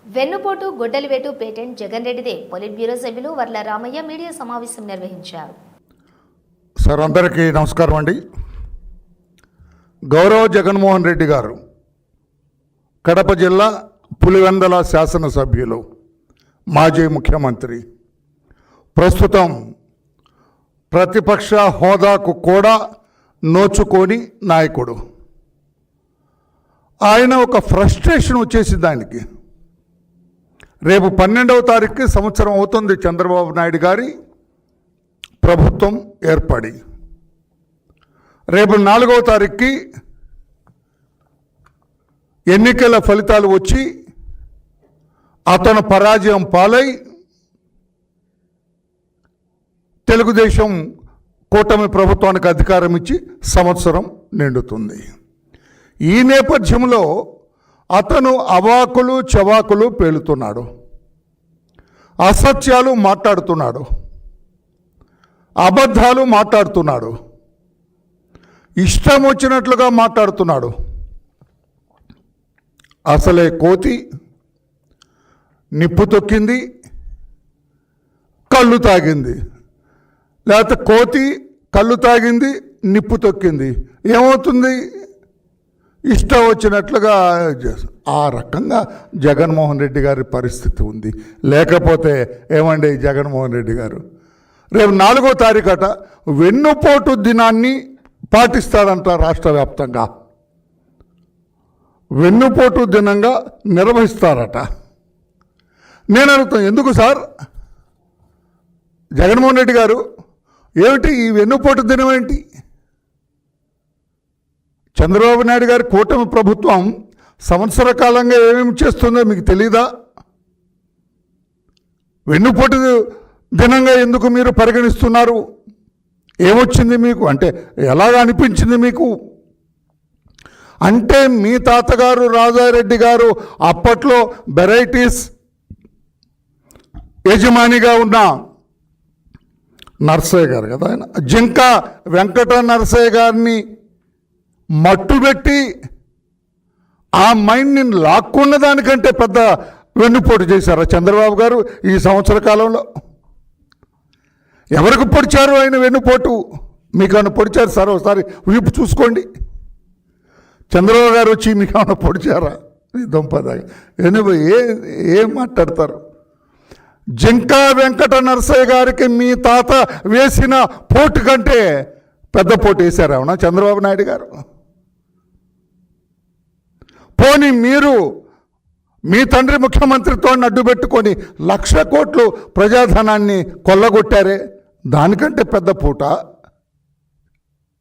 వెన్నుపోటు గొడ్డలివేటు patent Jagan రెడ్డిదే. Polit bureau సభ్యులు Varla Ramayya media సమావేశం నిర్వహించారు. సార్ అందరికీ నమస్కారం అండి. గౌరవ జగన్మోహన్ రెడ్డి గారు కడప జిల్లా పులివెందల శాసనసభ్యులు, మాజీ ముఖ్యమంత్రి, ప్రస్తుతం ప్రతిపక్ష హోదాకు కూడా నోచుకోని నాయకుడు. ఆయన ఒక ఫ్రస్ట్రేషన్ వచ్చేసి దానికి రేపు 12వ తారీఖుకి సంవత్సరం అవుతుంది చంద్రబాబు నాయుడు గారి ప్రభుత్వం ఏర్పడి. రేపు 4వ తారీఖుకి ఎన్నికల ఫలితాలు వచ్చి అతను పరాజయం పాలై తెలుగుదేశం కూటమి ప్రభుత్వానికి అధికారం ఇచ్చి సంవత్సరం నిండుతుంది. ఈ నేపథ్యంలో అతను అవాకులు చవాకులు పేలుతున్నాడు, అసత్యాలు మాట్లాడుతున్నాడు, అబద్ధాలు మాట్లాడుతున్నాడు, ఇష్టం వచ్చినట్లుగా మాట్లాడుతున్నాడు. అసలే కోతి నిప్పు తొక్కింది, కళ్ళు తాగింది, లేకపోతే కోతి కళ్ళు తాగింది, నిప్పు తొక్కింది, ఏమవుతుంది? ఇష్టం వచ్చినట్లుగా ఆ రకంగా జగన్మోహన్ రెడ్డి గారి పరిస్థితి ఉంది. లేకపోతే ఏమండి, జగన్మోహన్ రెడ్డి గారు రేపు 4వ తారీఖట వెన్నుపోటు దినాన్ని పాటిస్తాడంట. రాష్ట్ర వ్యాప్తంగా వెన్నుపోటు దినంగా నిర్వహిస్తారట. నేను అడుగుతాను, ఎందుకు సార్ జగన్మోహన్ రెడ్డి గారు, ఏమిటి ఈ వెన్నుపోటు దినం ఏంటి? చంద్రబాబు నాయుడు గారి కూటమి ప్రభుత్వం సంవత్సర కాలంగా ఏమేమి చేస్తుందో మీకు తెలీదా? వెన్నుపోటు దినంగా ఎందుకు మీరు పరిగణిస్తున్నారు? ఏమొచ్చింది మీకు? అంటే ఎలాగ అనిపించింది మీకు? అంటే మీ తాతగారు రాజారెడ్డి గారు అప్పట్లో వెరైటీస్ యజమానిగా ఉన్న నర్సయ్య గారు కదా, ఆయన జింక వెంకట నర్సయ్య గారిని మట్టుబెట్టి ఆ మైండ్ని లాక్కున్న దానికంటే పెద్ద వెన్నుపోటు చేశారా చంద్రబాబు గారు ఈ సంవత్సర కాలంలో? ఎవరికి పొడిచారు ఆయన వెన్నుపోటు? మీకు ఏమైనా పొడిచారు సార్? ఒకసారి వీపు చూసుకోండి. చంద్రబాబు గారు వచ్చి మీకు ఏమైనా పొడిచారా? దొంపదాగా ఏం మాట్లాడతారు? జింకా వెంకట నరసయ్య గారికి మీ తాత వేసిన పోటు కంటే పెద్ద పోటు వేశారు అవునా చంద్రబాబు నాయుడు గారు? పోనీ మీరు మీ తండ్రి ముఖ్యమంత్రితో అడ్డు పెట్టుకొని 1,00,000 కోట్లు ప్రజాధనాన్ని కొల్లగొట్టారే, దానికంటే పెద్ద పూట